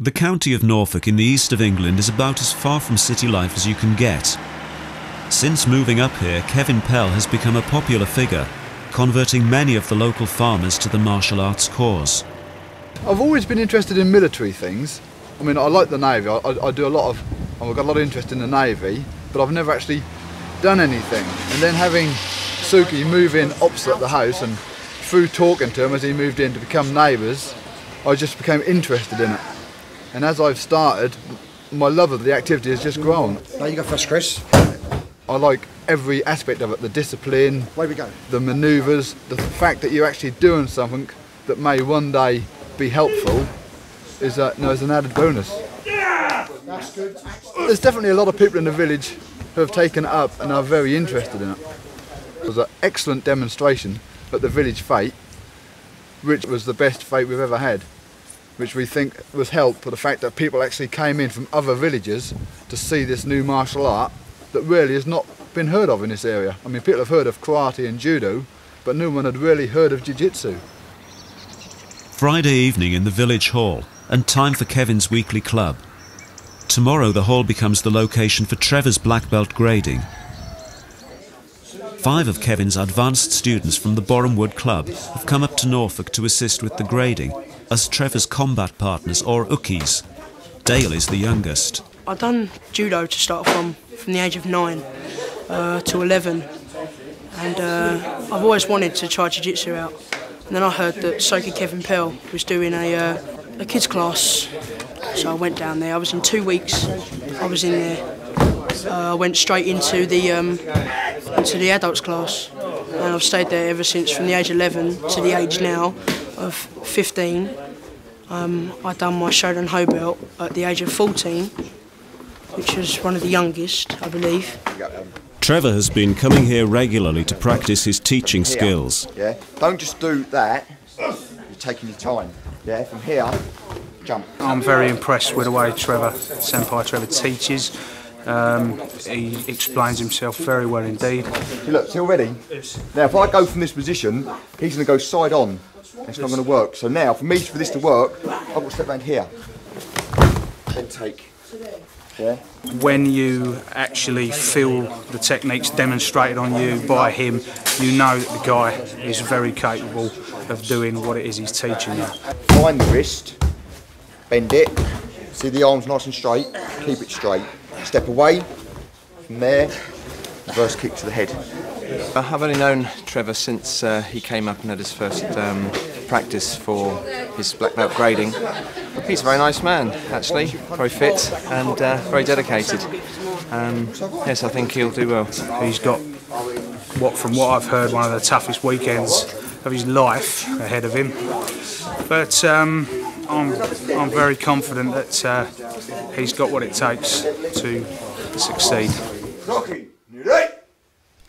The county of Norfolk in the east of England is about as far from city life as you can get. Since moving up here, Kevin Pell has become a popular figure, converting many of the local farmers to the martial arts cause. I've always been interested in military things. I mean, I like the Navy. I've got a lot of interest in the Navy, but I've never actually done anything. And then having Suki move in opposite the house, and through talking to him as he moved in to become neighbours, I just became interested in it. And as I've started, my love of the activity has just grown. Now you go first, Chris. I like every aspect of it, the discipline, Way we go. the manoeuvres, the fact that you're actually doing something that may one day be helpful is an added bonus. Yeah! That's good. There's definitely a lot of people in the village who have taken it up and are very interested in it. It was an excellent demonstration at the village fete, which was the best fete we've ever had, which we think was helped by the fact that people actually came in from other villages to see this new martial art that really has not been heard of in this area. I mean, people have heard of karate and judo, but no one had really heard of jiu-jitsu. Friday evening in the village hall, and time for Kevin's weekly club. Tomorrow the hall becomes the location for Trevor's black belt grading. 5 of Kevin's advanced students from the Boreham Wood Club have come up to Norfolk to assist with the grading as Trevor's combat partners, or Ukis. Dale is the youngest. I've done judo to start from the age of 9 to 11, and I've always wanted to try jiu-jitsu out. And then I heard that Soki Kevin Pell was doing a kids class, so I went down there. I was in 2 weeks. I was in there. I went straight into the adults class, and I've stayed there ever since, from the age of 11 to the age now of 15. I done my Shodan Ho belt at the age of 14, which was one of the youngest, I believe. Trevor has been coming here regularly to practice his teaching skills. Yeah, don't just do that. You're taking your time. Yeah, from here, jump. I'm very impressed with the way Senpai Trevor teaches. He explains himself very well indeed. Look, still ready? Now, if I go from this position, he's going to go side on. It's not going to work. So now, for this to work, I've got to step around here. Then take. Yeah. When you actually feel the techniques demonstrated on you by him, you know that the guy is very capable of doing what it is he's teaching you. Find the wrist, bend it, see the arms nice and straight, keep it straight. Step away, from there, reverse kick to the head. I've only known Trevor since he came up and had his first practice for his black belt grading. He's a very nice man, actually, very fit and very dedicated. Yes, I think he'll do well. He's got, from what I've heard, one of the toughest weekends of his life ahead of him. But I'm very confident that he's got what it takes to succeed.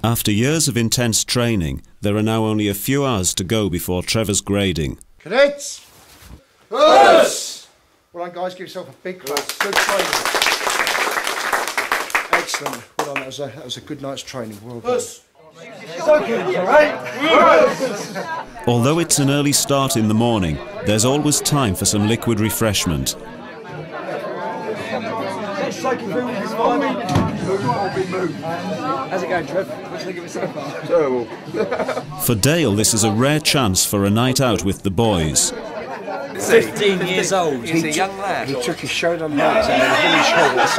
After years of intense training, there are now only a few hours to go before Trevor's grading. Cadets! Yes! Well done, guys, give yourself a big clap. Good training. Excellent. Well done, that was a good night's training. Well done. Although it's an early start in the morning, there's always time for some liquid refreshment. How's it going, Trev? What do you think of it so far? Terrible. For Dale, this is a rare chance for a night out with the boys. 15 years old. He's a young lad. He took his Shodan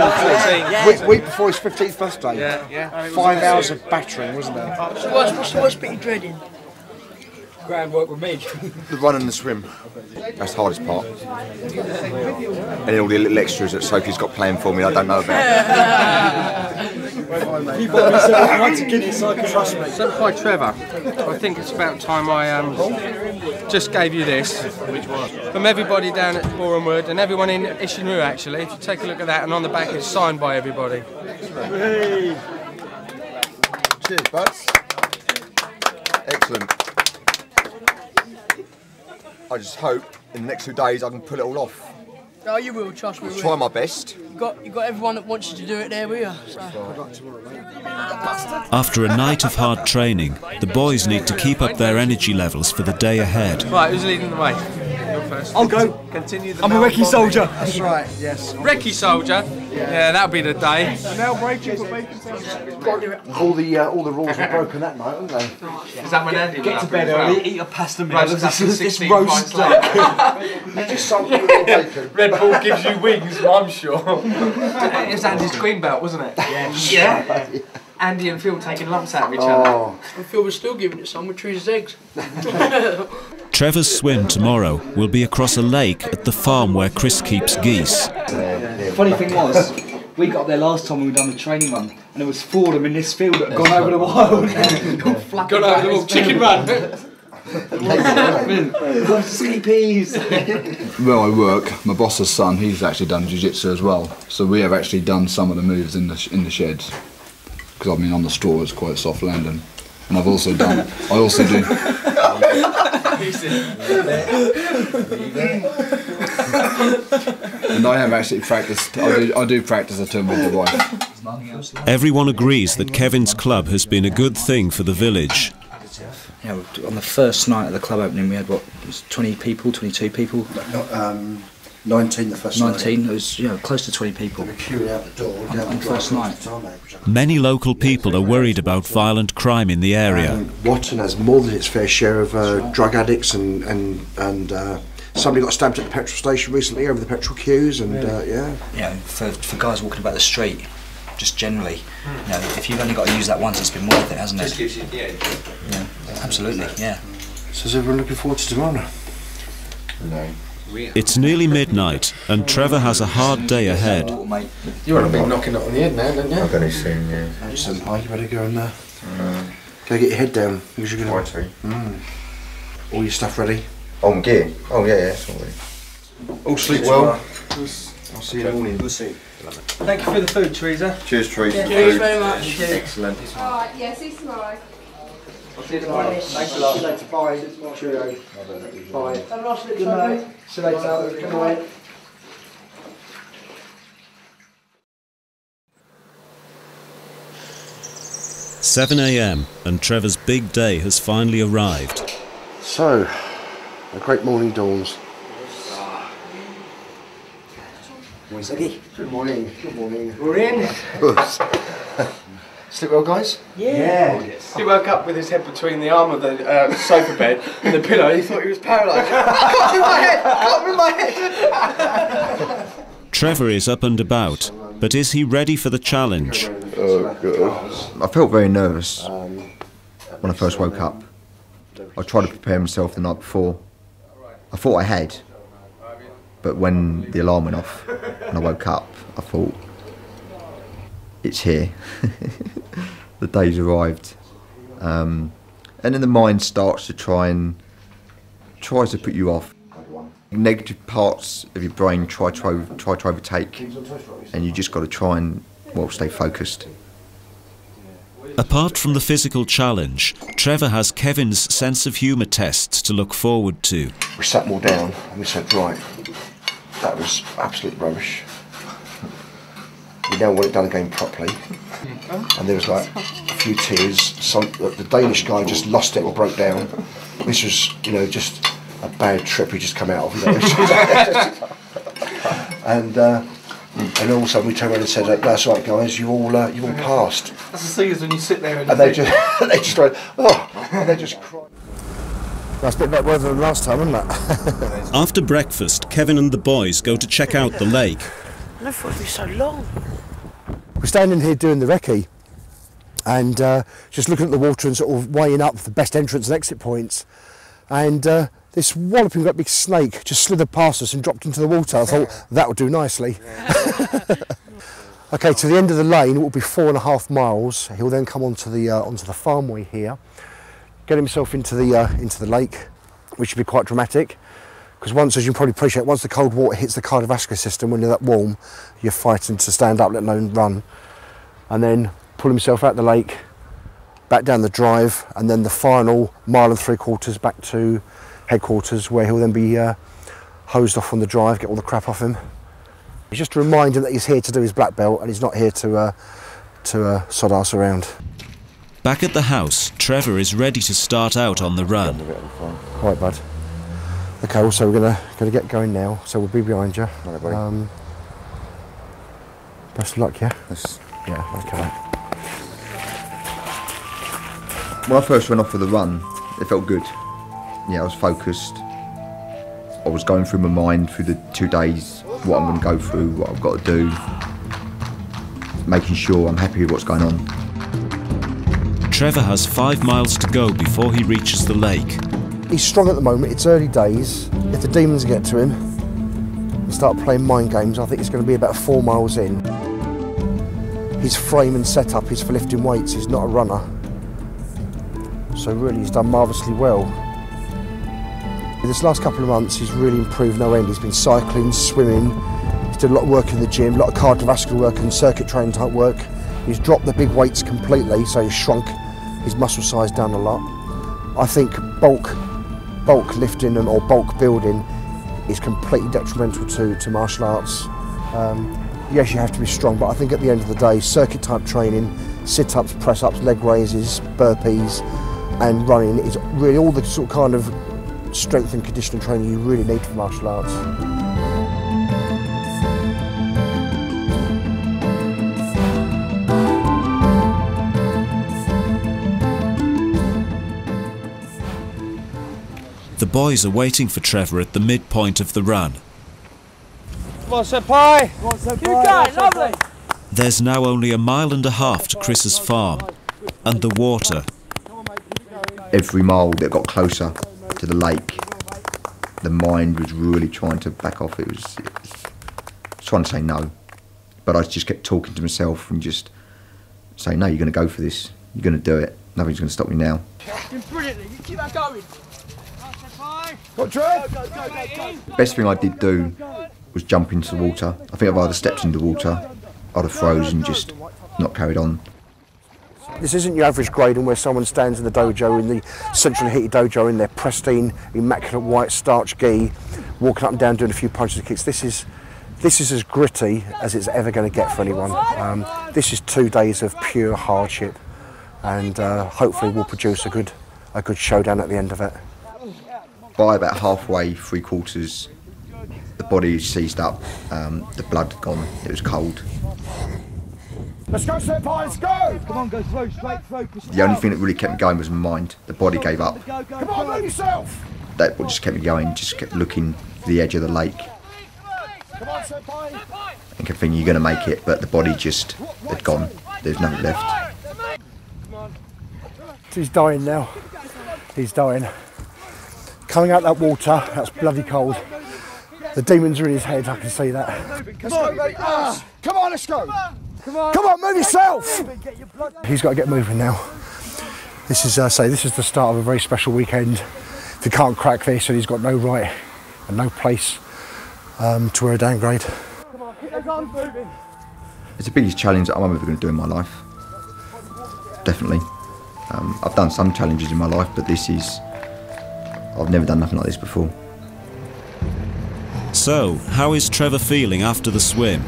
Ho week before his 15th birthday. Yeah. 5 hours of battering, wasn't there? What's the worst bit you're dreading? Groundwork with me. The run and the swim. That's the hardest part. And then all the little extras that Sophie's got playing for me I don't know about. You bought me something once to give you so I can trust me. Senpai Trevor, I think it's about time I just gave you this. Which one? From everybody down at Boreham Wood and everyone in Ishinru, actually. If you take a look at that, and on the back it's signed by everybody. Hey. Cheers, buds. Excellent. I just hope in the next 2 days I can pull it all off. Oh, you will, trust me. I'll try my best. You got everyone that wants you to do it there with you. So. After a night of hard training, the boys need to keep up their energy levels for the day ahead. Right, who's leading the way? first. I'll go. Continue the I'm a recce soldier. That's right, yes. Recce soldier. Yeah, that'll be the day. All the rules were broken that night, weren't they? Is that when Andy Get to bed early, eat a pasta meal. Roast up in This 16 roast pints steak. Just something with the bacon. Red Bull gives you wings, I'm sure. It was Andy's green belt, wasn't it? Yeah. Andy and Phil taking lumps out of each other. And Phil was still giving it some with Teresa's eggs. Trevor's swim tomorrow will be across a lake at the farm where Chris keeps geese. Funny thing was, we got there last time when we done the training run, and there was 4 of them in this field that had gone over the wild. Gone over the wall, chicken run. Sleepies. Where I work, my boss's son, he's actually done jiu-jitsu as well. So we have actually done some of the moves in the sheds. Because I mean, on the straw it's quite soft landing. And I've also done, I also do. And I have actually practiced, I do practice a turn with the wife. Everyone agrees that Kevin's club has been a good thing for the village. Yeah, on the first night of the club opening, we had what, it was 20 people, 22 people? 19 the first 19, night. it was close to 20 people. They were queuing out the door on the first night. Many local people are worried about violent crime in the area. Watton has more than its fair share of drug addicts and somebody got stabbed at the petrol station recently over the petrol queues and yeah. Yeah, for guys walking about the street, just generally, you know, if you've only got to use that once, it's been worth it, hasn't it? Just gives you, Yeah, absolutely, yeah. So is everyone looking forward to tomorrow? No. It's nearly midnight and Trevor has a hard day ahead. You want to be knocking it on the head now, don't you? I'm going to soon, yeah. Listen, you better go and go get your head down because you're going to. All your stuff ready? On gear? Oh yeah, it's all ready. All sleep well. I'll see you in the morning. We'll see. Thank you for the food, Teresa. Cheers, Teresa. Thank you very much. Excellent. Alright, yeah, see you tomorrow. I'll see you tomorrow. Thanks a lot. Later, bye. Cheerio. Bye. Have a nice Good night. See you later. Good night. "7 a.m. and Trevor's big day has finally arrived. So, a great morning dawns. Morning, Ziggy. Good morning. Good morning. We're in. Sleep well, guys? Yeah. He woke up with his head between the arm of the sofa bed and the pillow. He thought he was paralysed. Can't move my head! Can't move my head! Trevor is up and about, but is he ready for the challenge? Oh, God. I felt very nervous when I first woke up. I tried to prepare myself the night before. I thought I had, but when the alarm went off and I woke up, I thought, it's here. The day's arrived. And then the mind starts to tries to put you off. Negative parts of your brain try to overtake, and you just got to try and, well, stay focused. Apart from the physical challenge, Trevor has Kevin's sense of humour tests to look forward to. We sat them all down and we said, right, that was absolute rubbish. We now want it done again properly. And there was like a few tears. The Danish guy just lost it or broke down. This was, you know, just a bad trip we just come out of. You know? And all of a sudden we turned around and said, "That's right, guys, you all passed." That's the thing is when you sit there and they just went, oh, and they just cried. That's a bit better weather than last time, isn't it? After breakfast, Kevin and the boys go to check out the lake. I never thought it'd be so long. We're standing here doing the recce and just looking at the water and sort of weighing up the best entrance and exit points. And this walloping great big snake just slithered past us and dropped into the water. I thought, that would do nicely. Okay, to the end of the lane, it will be 4.5 miles. He'll then come onto the farmway here, get himself into the lake, which would be quite dramatic. Because once, as you probably appreciate, once the cold water hits the cardiovascular system, when you're that warm, you're fighting to stand up, let alone run. And then pull himself out the lake, back down the drive, and then the final 1.75 miles back to headquarters, where he'll then be hosed off on the drive, get all the crap off him. It's just to remind him that he's here to do his black belt, and he's not here to sod arse around. Back at the house, Trevor is ready to start out on the run. Right, bud. Okay, also we're gonna get going now, so we'll be behind you. Right, buddy. Best of luck, yeah? Yeah, okay. When I first went off for the run, it felt good. Yeah, I was focused. I was going through my mind through the 2 days, what I'm going to go through, what I've got to do, making sure I'm happy with what's going on. Trevor has 5 miles to go before he reaches the lake. He's strong at the moment, it's early days. If the demons get to him and start playing mind games, I think it's going to be about 4 miles in. His frame and setup is for lifting weights, he's not a runner. So really he's done marvellously well. This last couple of months he's really improved no end. He's been cycling, swimming, he's done a lot of work in the gym, a lot of cardiovascular work and circuit training type work. He's dropped the big weights completely, so he's shrunk his muscle size down a lot. I think bulk lifting or bulk building is completely detrimental to martial arts. Yes, you have to be strong, but I think at the end of the day, circuit type training, sit-ups, press-ups, leg raises, burpees, and running is really all the sort of kind of strength and conditioning training you really need for martial arts. The boys are waiting for Trevor at the midpoint of the run. Come on, Senpai! Come on, Senpai! Keep going, lovely! There's now only 1.5 miles to Chris's farm, and the water. Every mile that got closer to the lake, the mind was really trying to back off. It was trying to say no, but I just kept talking to myself and just saying, no, you're going to go for this. You're going to do it. Nothing's going to stop you now. Brilliantly, you keep that going. The best thing I did do was jump into the water. I think if I had stepped into the water, I'd have frozen and just not carried on. This isn't your average grading where someone stands in the dojo, in the centrally heated dojo, in their pristine, immaculate white starch gi, walking up and down doing a few punches and kicks. This is as gritty as it's ever going to get for anyone. This is 2 days of pure hardship, and hopefully we'll produce a good showdown at the end of it. By about halfway, 3/4, the body seized up, the blood had gone, it was cold. Let's go, Senpai, let's go! Come on, go through, straight through. The only thing that really kept me going was my mind. The body gave up. Come on, move yourself! That what just kept me going, just kept looking for the edge of the lake. Come on, Senpai! And kept thinking, you're going to make it, but the body just had gone. There's nothing left. He's dying now. He's dying. Coming out that water, that's bloody cold. The demons are in his head, I can see that. Come on, mate. Come on, let's go! Come on. Come on, move yourself! He's got to get moving now. This is, this is the start of a very special weekend. If he can't crack this, then he's got no right and no place to wear a downgrade. Come on, keep those arms moving. It's the biggest challenge that I'm ever going to do in my life. Definitely. I've done some challenges in my life, but I've never done nothing like this before. So, how is Trevor feeling after the swim?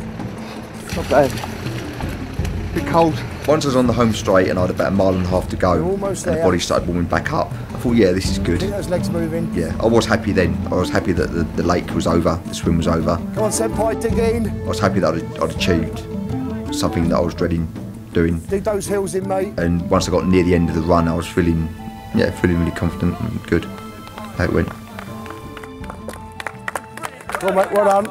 Not bad. A bit cold. Once I was on the home straight and I had about 1.5 miles to go, We're almost and there. the body started warming back up, I thought, yeah, this is good. Get those legs moving. Yeah, I was happy then. I was happy that the lake was over, the swim was over. Come on, Senpai, dig in. I was happy that I'd achieved something that I was dreading doing. Dig those heels in, mate. And once I got near the end of the run, I was feeling really confident and good how it went. Go on, mate, well done.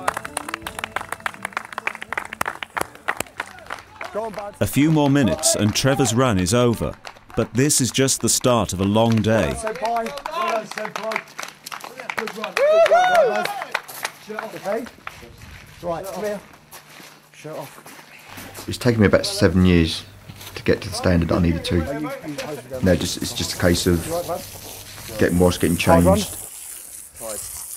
Go on, bud. A few more minutes and Trevor's run is over, but this is just the start of a long day. Senpai. Well done, Senpai. Good run. Good run, bud. Shirt off, okay? Right, come here. Shirt off. It's taken me about 7 years to get to the standard I needed to. No, it's just a case of getting washed, getting changed.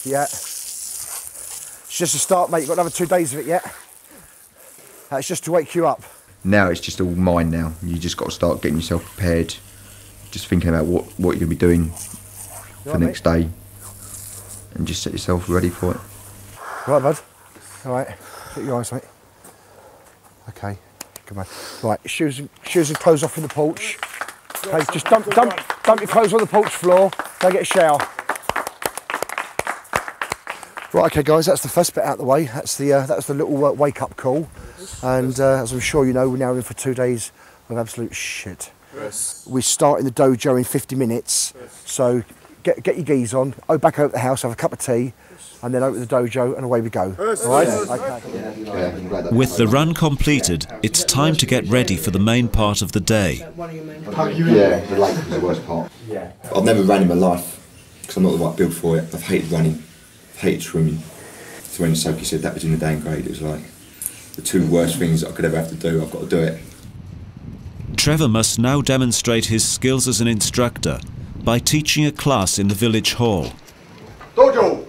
Yeah. It's just a start, mate. You've got another 2 days of it yet. That's just to wake you up. Now it's just all mine now. You just got to start getting yourself prepared, just thinking about what you're going to be doing for the next day, and just set yourself ready for it. Right, bud. All right. Shut your eyes, mate. Okay. Come on. Right. Shoes and clothes off in the porch. Okay. Just dump your clothes on the porch floor. Go get a shower. Right, okay guys, that's the first bit out of the way. That's the little wake-up call. And as I'm sure you know, we're now in for 2 days of absolute shit. Yes. We start in the dojo in 50 minutes, so get your geese on, back over to the house, have a cup of tea, and then over to the dojo, and away we go. All right? Okay. With the run completed, it's time to get ready for the main part of the day. Yeah, the lake is the worst part. Yeah. I've never ran in my life, because I'm not the right build for it. I've hated running, I've hated swimming. So when Sophie said that was in the downgrade, it was like the 2 worst things that I could ever have to do. I've got to do it. Trevor must now demonstrate his skills as an instructor by teaching a class in the village hall. Dojo!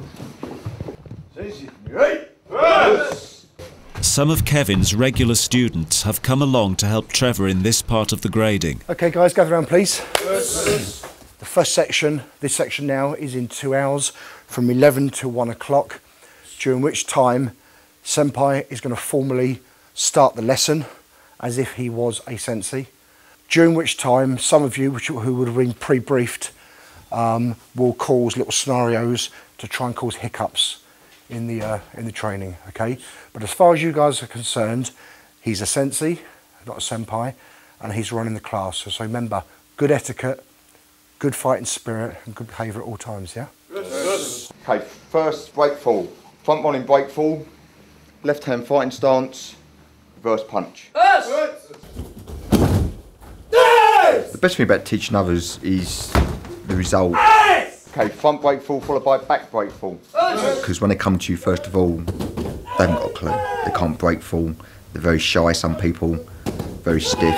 Some of Kevin's regular students have come along to help Trevor in this part of the grading. Okay guys, gather around please. The first section, this section now, is in 2 hours from 11 to 1 o'clock, during which time Senpai is going to formally start the lesson as if he was a sensei. During which time, some of you who would have been pre-briefed will cause little scenarios to try and cause hiccups in the training, okay? But as far as you guys are concerned, he's a sensei, not a senpai, and he's running the class. So remember, good etiquette, good fighting spirit, and good behaviour at all times, yeah? Yes. Okay, first break fall. Front running break fall, left hand fighting stance, reverse punch. Yes. The best thing about teaching others is the result. Okay, front break fall followed by back break fall. Because when they come to you, first of all, they haven't got a clue. They can't break fall. They're very shy, some people, very stiff.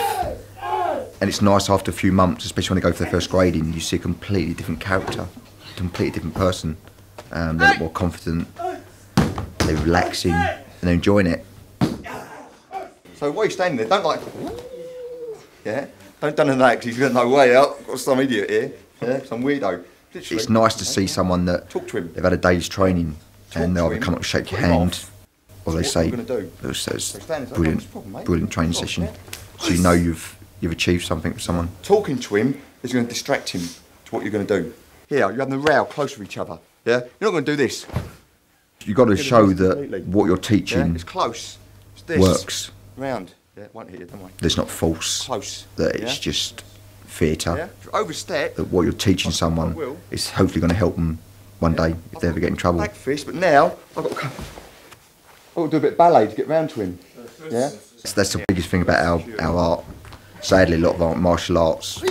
And it's nice after a few months, especially when they go for their first grading, you see a completely different character, a completely different person. They're a lot more confident, they're relaxing, and they're enjoying it. So while you're standing there, don't like, yeah? Don't do that because you've got no way out. Got some idiot here, yeah? Some weirdo. Literally. It's nice to see someone that they've had a day's training and they'll come up and shake your hand, or they say, "That's brilliant training session." So you know you've achieved something with someone. Talking to him is going to distract him to what you're going to do. Here, you're having a row close with each other. Yeah, you're not going to do this. You've got to show that what you're teaching it's close. It's this. Works. Round. Yeah, won't hit you, don't worry. There's not false. Close. That it's just theatre. Yeah. If you overstep. That what you're teaching someone is hopefully going to help them one day if they ever get in trouble. Back fist, but now I've got to do a bit of ballet to get round to him. Yeah. So that's the biggest thing about our art. Sadly, a lot of our martial arts, they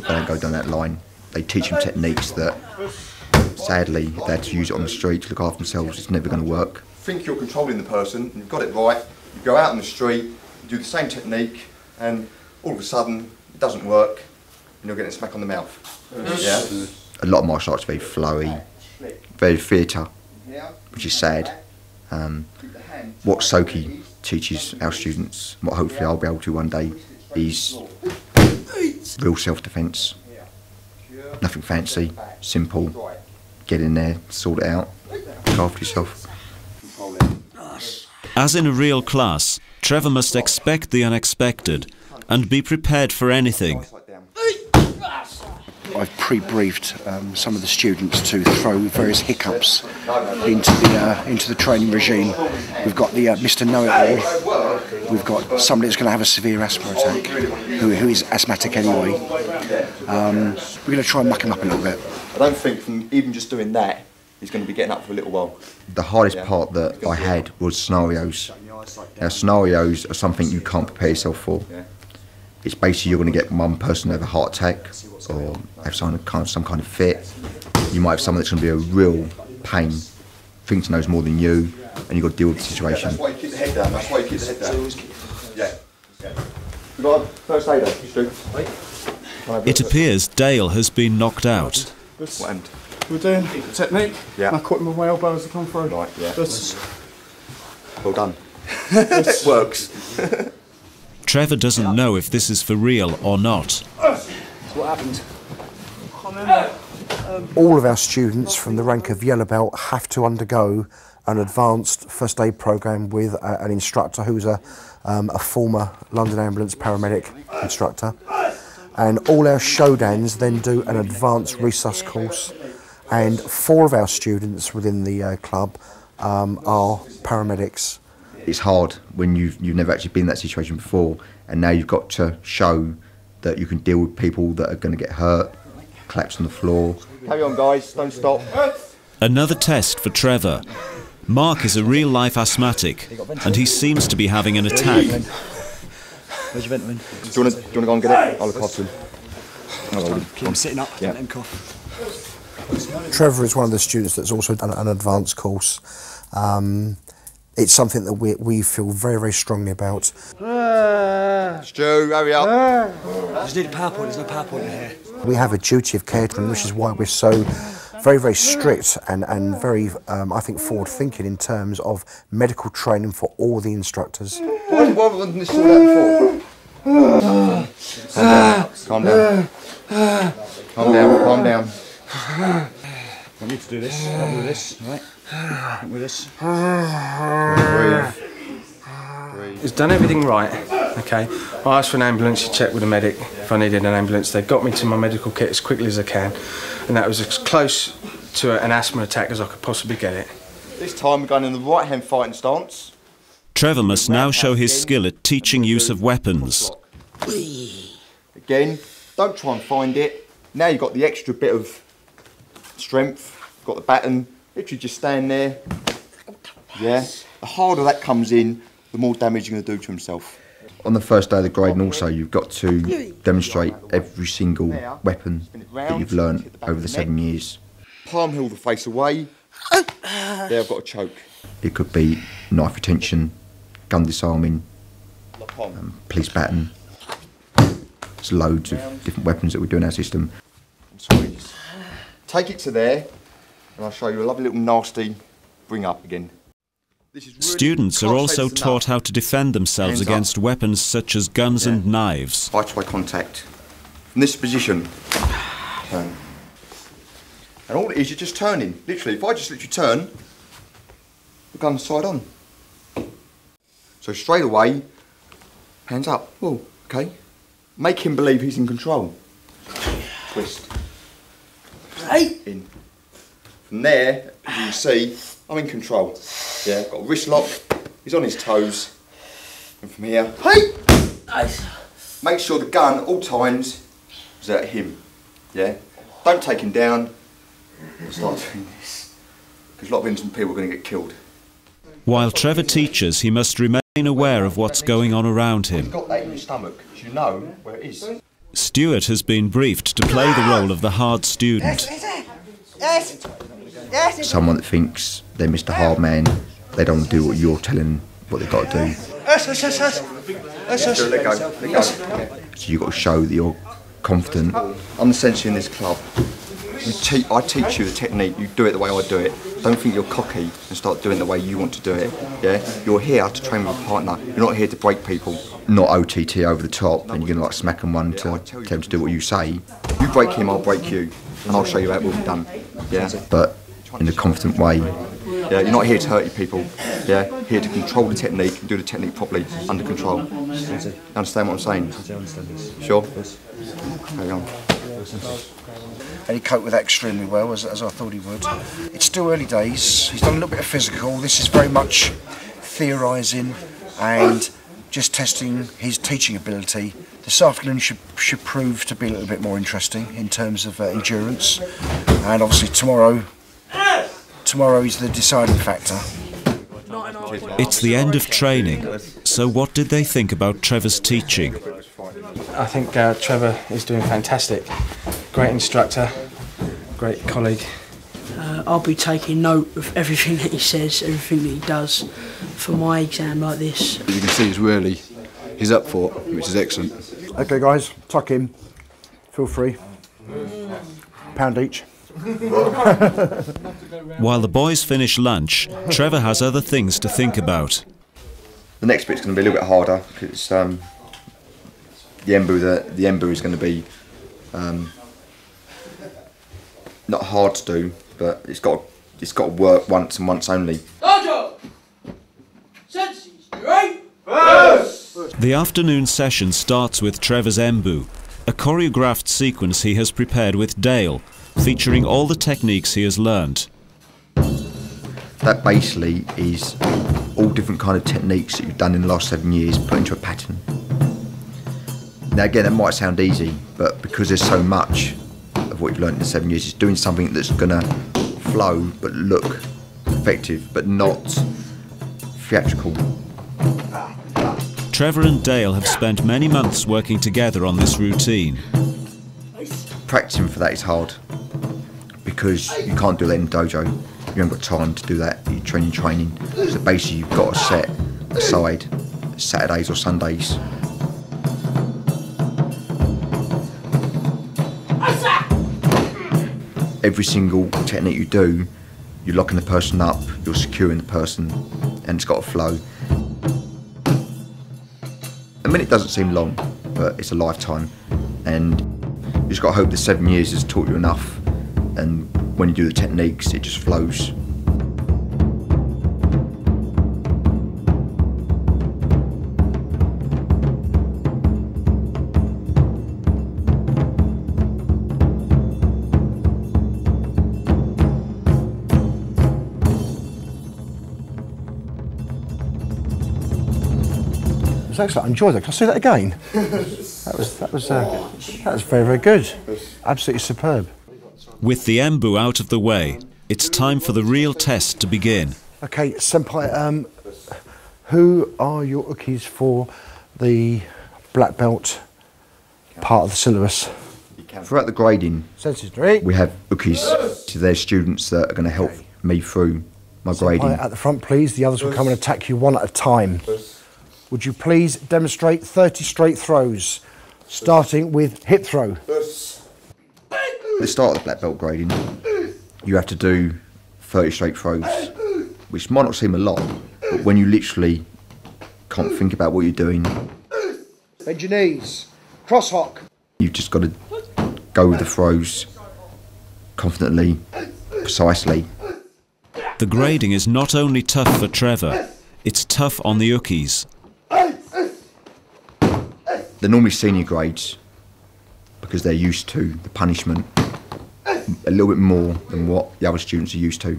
don't go down that line. They teach them techniques that, sadly, if they had to use it on the street to look after themselves, it's never going to work. Think you're controlling the person, and you've got it right. You go out on the street, you do the same technique, and all of a sudden it doesn't work, and you're getting a smack on the mouth. Yeah. A lot of martial arts are very flowy, very theatre, which is sad. What Soki teaches our students, what hopefully I'll be able to one day, is real self-defence. Nothing fancy, simple. Get in there, sort it out, look after yourself. As in a real class, Trevor must expect the unexpected and be prepared for anything. I've pre-briefed some of the students to throw various hiccups into the training regime. We've got the Mr. Know-It-All. We've got somebody that's going to have a severe asthma attack, who is asthmatic anyway. We're going to try and muck him up a little bit. I don't think from even just doing that, he's going to be getting up for a little while. The hardest part that I had was scenarios. Now, scenarios are something you can't prepare yourself for. It's basically you're going to get one person have a heart attack or have some kind of fit. You might have someone that's going to be a real pain, thinks he knows more than you, and you've got to deal with the situation. That's why you keep the head down. That's why you keep the head down. Yeah. Good night. First aider, Stu. It appears Dale has been knocked out. What happened? We're doing technique. Yeah. I caught him with my elbow as I come through. Right, yeah. Well done. It works. Trevor doesn't know if this is for real or not. What happened? All of our students from the rank of yellow belt have to undergo an advanced first aid programme with an instructor who's a former London Ambulance paramedic instructor. And all our showdowns then do an advanced resus course. And 4 of our students within the club are paramedics. It's hard when you've never actually been in that situation before, and now you've got to show that you can deal with people that are going to get hurt, collapse on the floor. Carry on, guys, don't stop. Another test for Trevor. Mark is a real-life asthmatic, and he seems to be having an attack. Where's your vent? Do you want to go and get it? I'll look after him. Keep him sitting up, Yeah. don't let him cough. Trevor is one of the students that's also done an advanced course. It's something that we feel very, very strongly about. Stu, hurry up. Just need a PowerPoint, there's no PowerPoint in here. We have a duty of care to them, which is why we're so very, very strict and very, I think, forward-thinking in terms of medical training for all the instructors. Why wasn't this all out before? Calm down. Calm down, calm down. I need to do this, don't do this, right? Don't do this. Breathe. He's done everything right, okay. I asked for an ambulance, he checked with a medic if I needed an ambulance. They got me to my medical kit as quickly as I can, and that was as close to an asthma attack as I could possibly get it. This time we're going in the right-hand fighting stance. Trevor must now show his skill at teaching use of weapons. Again, don't try and find it. Now you've got the extra bit of strength, got the baton, literally just stand there. Yeah, the harder that comes in, the more damage you're going to do to himself. On the first day of the grading also, you've got to demonstrate every single weapon that you've learnt over the 7 years. Palm heel the face away. There I've got a choke. It could be knife retention, gun disarming, police baton. There's loads of different weapons that we do in our system. Squeeze. Take it to there, and I'll show you a lovely little nasty bring up again. This is really, Students are also taught how to defend themselves against weapons such as guns and knives. Eye-to-eye contact. From this position, turn. And all it is, you're just turning. Literally, if I just literally turn, the gun's side on. So straight away, hands up. Whoa, okay. Make him believe he's in control. Twist. In. From there, as you can see, I'm in control. Yeah, got a wrist lock, he's on his toes. And from here, hey! Make sure the gun at all times is at him. Yeah? Don't take him down and start doing this. Because a lot of innocent people are going to get killed. While Trevor teaches, he must remain aware of what's going on around him. You've got that in your stomach, because you know where it is. Stuart has been briefed to play the role of the hard student. Someone that thinks they're Mr. Hard Man, they don't want to do what you're telling them what they've got to do. Let go, let go. So you've got to show that you're confident. I'm the sensei in this club. I teach you the technique, you do it the way I do it. Don't think you're cocky and start doing it the way you want to do it. Yeah? You're here to train with a partner. You're not here to break people. Not OTT over the top and you're going to like smack them one to tell them to do what you say. You break him, I'll break you. And I'll show you how it will be done. Yeah? But in a confident way. Yeah? You're not here to hurt your people. Yeah? Here to control the technique and do the technique properly, under control. You understand what I'm saying? Sure? Carry on. And he coped with that extremely well, as I thought he would. It's still early days. He's done a little bit of physical. This is very much theorising and just testing his teaching ability. This afternoon should prove to be a little bit more interesting in terms of endurance. And obviously tomorrow is the deciding factor. It's the end of training, so what did they think about Trevor's teaching? I think Trevor is doing fantastic. Great instructor, great colleague. I'll be taking note of everything that he says, everything that he does for my exam like this. As you can see, he's up for it, which is excellent. Okay guys, tuck in, feel free, £1 each. While the boys finish lunch, Trevor has other things to think about. The next bit's going to be a little bit harder because the Embu is going to be not hard to do, but it's got to work once and once only. The afternoon session starts with Trevor's Embu, a choreographed sequence he has prepared with Dale, featuring all the techniques he has learned. That basically is all different kind of techniques that you've done in the last 7 years put into a pattern. Now again, that might sound easy, but because there's so much of what you've learned in the 7 years, it's doing something that's going to flow but look effective, but not theatrical. Trevor and Dale have spent many months working together on this routine. Practicing for that is hard because you can't do that in the dojo. You haven't got time to do that. You're training. So basically you've got to set aside Saturdays or Sundays. Every single technique you do, you're locking the person up, you're securing the person, and it's got to flow. A minute doesn't seem long, but it's a lifetime. And you just got to hope the 7 years has taught you enough, and when you do the techniques, it just flows. Excellent. I enjoyed that. Can I see that again? That was very, very good. Absolutely superb. With the Embu out of the way, it's time for the real test to begin. Okay, Senpai, who are your ukis for the black belt part of the syllabus? Throughout the grading, Senpai, we have ukis to their students that are going to help me through my grading. Senpai, at the front, please. The others will come and attack you one at a time. Would you please demonstrate 30 straight throws, starting with hip throw? At the start of the black belt grading, you have to do 30 straight throws, which might not seem a lot, but when you literally can't think about what you're doing, bend your knees, cross hock. You've just got to go with the throws confidently, precisely. The grading is not only tough for Trevor, it's tough on the ukis. They're normally senior grades because they're used to the punishment a little bit more than what the other students are used to.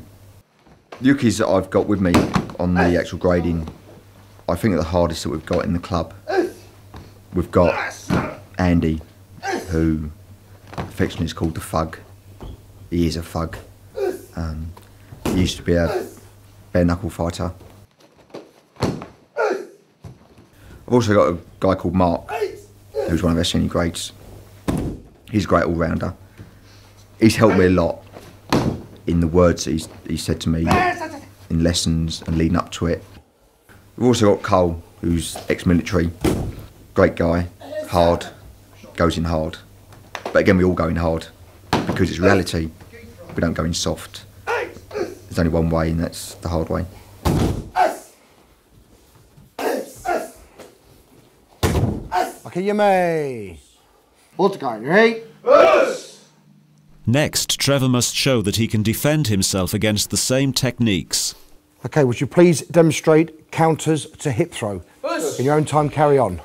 The ukis that I've got with me on the actual grading, I think are the hardest that we've got in the club. We've got Andy, who affectionately is called the Thug. He is a thug. He used to be a bare knuckle fighter. I've also got a guy called Mark, who's one of our senior grades. He's a great all-rounder. He's helped me a lot in the words that he's said to me in lessons and leading up to it. We've also got Cole, who's ex-military. Great guy, hard, goes in hard. But again, we all go in hard because it's reality. We don't go in soft. There's only one way, and that's the hard way. Okay, you may. What's going, right? Next, Trevor must show that he can defend himself against the same techniques. Okay, would you please demonstrate counters to hip throw? In your own time, carry on.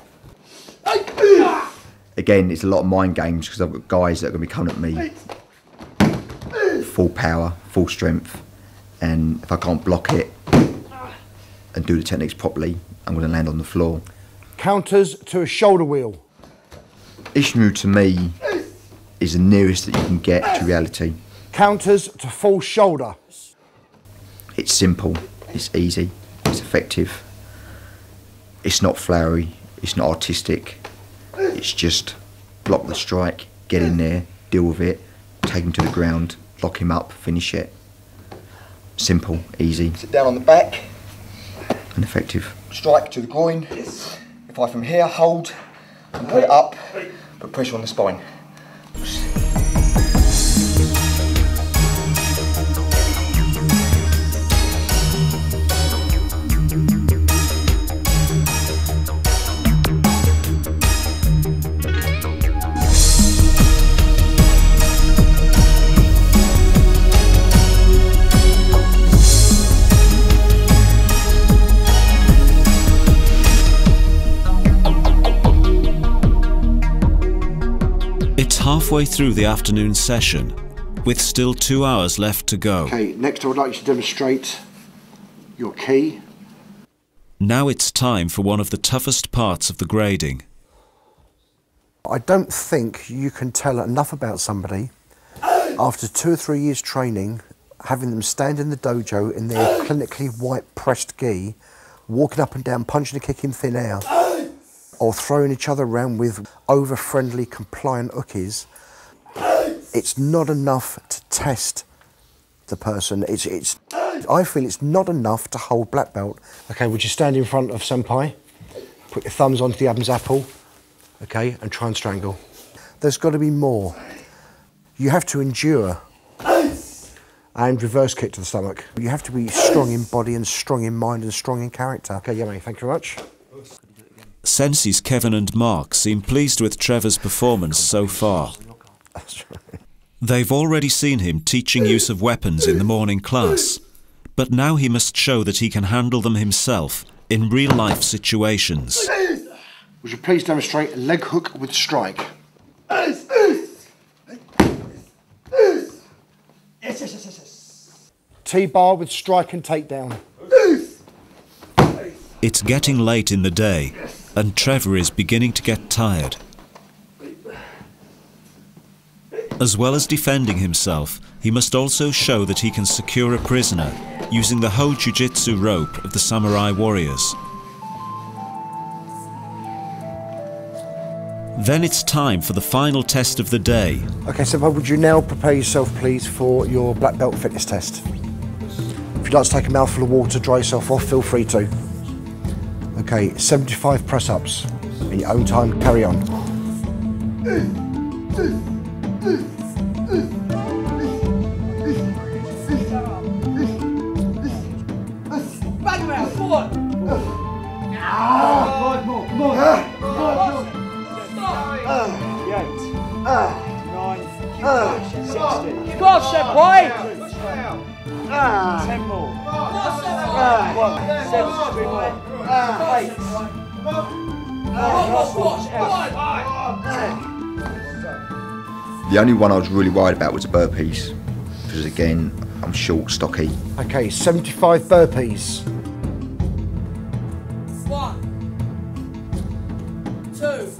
Again, it's a lot of mind games because I've got guys that are going to be coming at me full power, full strength, and if I can't block it and do the techniques properly, I'm going to land on the floor. Counters to a shoulder wheel. Ishmael to me is the nearest that you can get to reality. Counters to full shoulder. It's simple, it's easy, it's effective. It's not flowery, it's not artistic. It's just block the strike, get in there, deal with it, take him to the ground, lock him up, finish it. Simple, easy. Sit down on the back. And effective. Strike to the groin. If I from here hold and put it up, put pressure on the spine. Halfway through the afternoon session, with still 2 hours left to go. Okay, next I would like you to demonstrate your key. Now it's time for one of the toughest parts of the grading. I don't think you can tell enough about somebody after 2 or 3 years training, having them stand in the dojo in their clinically white pressed gi, walking up and down, punching and kicking thin air, or throwing each other around with over-friendly, compliant hookies. It's not enough to test the person. I feel it's not enough to hold black belt. Okay, would you stand in front of senpai, put your thumbs onto the Adam's apple, okay, and try and strangle. There's got to be more. You have to endure and reverse kick to the stomach. You have to be strong in body and strong in mind and strong in character. Okay, yeah, mate, thank you very much. Senseis Kevin and Mark seem pleased with Trevor's performance so far. They've already seen him teaching use of weapons in the morning class, but now he must show that he can handle them himself in real-life situations. Would you please demonstrate a leg hook with strike? T-bar with strike and takedown. It's getting late in the day, and Trevor is beginning to get tired. As well as defending himself, he must also show that he can secure a prisoner using the Ho Jiu-Jitsu rope of the samurai warriors. Then it's time for the final test of the day. Okay, so would you now prepare yourself, please, for your black belt fitness test? If you'd like to take a mouthful of water, dry yourself off, feel free to. Okay, 75 press-ups. In your own time, carry on. Back around, forward! Come on. 60. Go on, Chef Boy! 10 more. 7, 3 more. 8. The only one I was really worried about was the burpees, because again, I'm short, stocky. Okay, 75 burpees. 1, 2.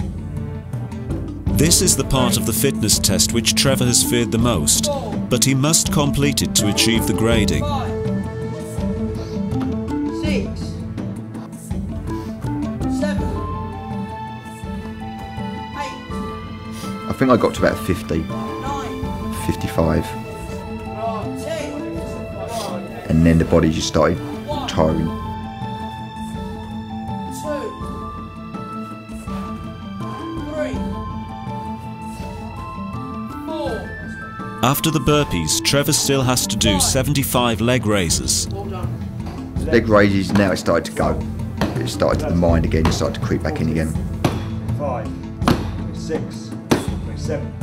This is the part of the fitness test which Trevor has feared the most, but he must complete it to achieve the grading. 5, 6, 7, 8. I think I got to about 50, 55, and then the body just started tiring. 3, 4. After the burpees, Trevor still has to do 75 leg raises. Leg raises, now it started to go. It started to the mind again, it started to creep back in again. 5, 6, 7.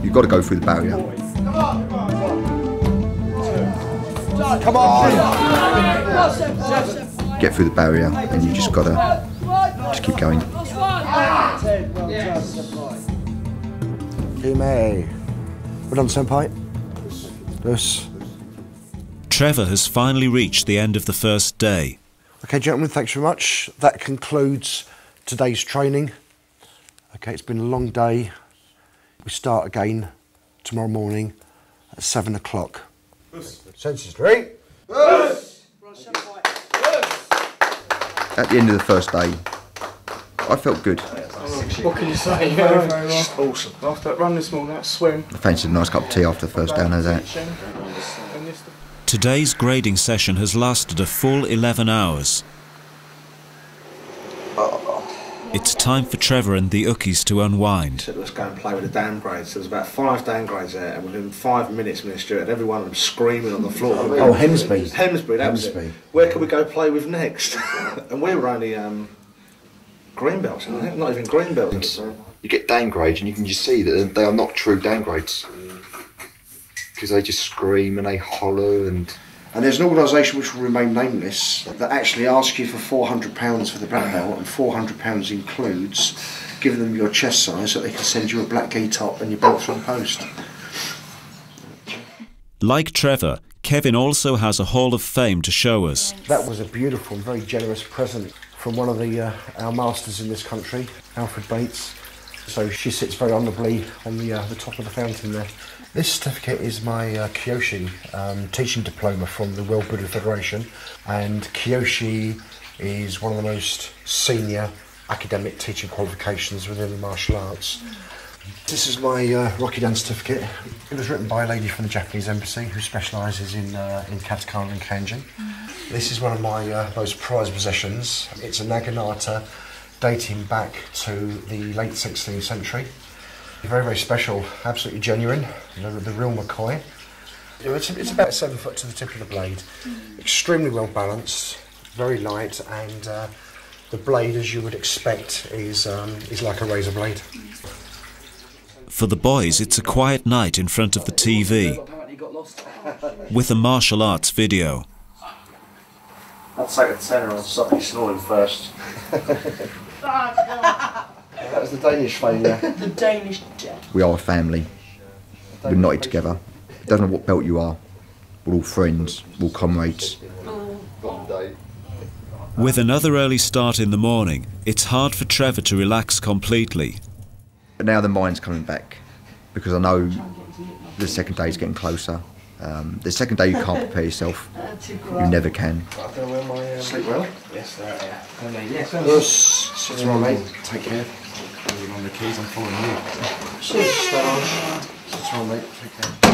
You've got to go through the barrier. Come on! Get through the barrier, and you just got to keep going. Hime. Well done, senpai. Yes. Trevor has finally reached the end of the first day. Okay, gentlemen, thanks very much. That concludes today's training. Okay, it's been a long day. We start again tomorrow morning at 7 o'clock. Senses straight. At the end of the first day, I felt good. What can you say? Very, very well. Awesome. After that run this morning, that swim. I fancied a nice cup of tea after the first day, I know that. Today's grading session has lasted a full 11 hours. It's time for Trevor and the Ookies to unwind. So let's go and play with the downgrades. So there's about 5 downgrades there, and within 5 minutes, Mr. Stewart, every one of them screaming on the floor. Oh, Hemsby. Hemsby, that was it. Where can we go play with next? And we were only green belts, not even green belts. You get downgrades and you can just see that they are not true downgrades. Because they just scream and they holler and there's an organisation which will remain nameless that actually asks you for £400 for the black belt, and £400 includes giving them your chest size so they can send you a black gi top and your belt from the post. Like Trevor, Kevin also has a Hall of Fame to show us. That was a beautiful and very generous present from one of our masters in this country, Alfred Bates. So she sits very honourably on the top of the fountain there. This certificate is my Kyoshi teaching diploma from the World Buddha Federation, and Kyoshi is one of the most senior academic teaching qualifications within the martial arts. This is my Rocky Dan certificate. It was written by a lady from the Japanese embassy who specialises in katakana and kanji. This is one of my most prized possessions. It's a naginata dating back to the late 16th century. Very, very special, absolutely genuine, the real McCoy. It's about 7 foot to the tip of the blade. Extremely well balanced, very light, and the blade, as you would expect, is like a razor blade. For the boys, it's a quiet night in front of the TV with a martial arts video. I'll take a tenner on something snoring first. That was the Danish failure. The Danish death. We are a family. We're knotted together. It doesn't matter what belt you are. We're all friends. We're all comrades. With another early start in the morning, it's hard for Trevor to relax completely. But now the mind's coming back, because I know the second day is getting closer. The second day you can't prepare yourself. You never can. Sleep well? Yes, Sit around, mate. Take care. I'm on the keys, I'm following you. Sit around, mate. Take care.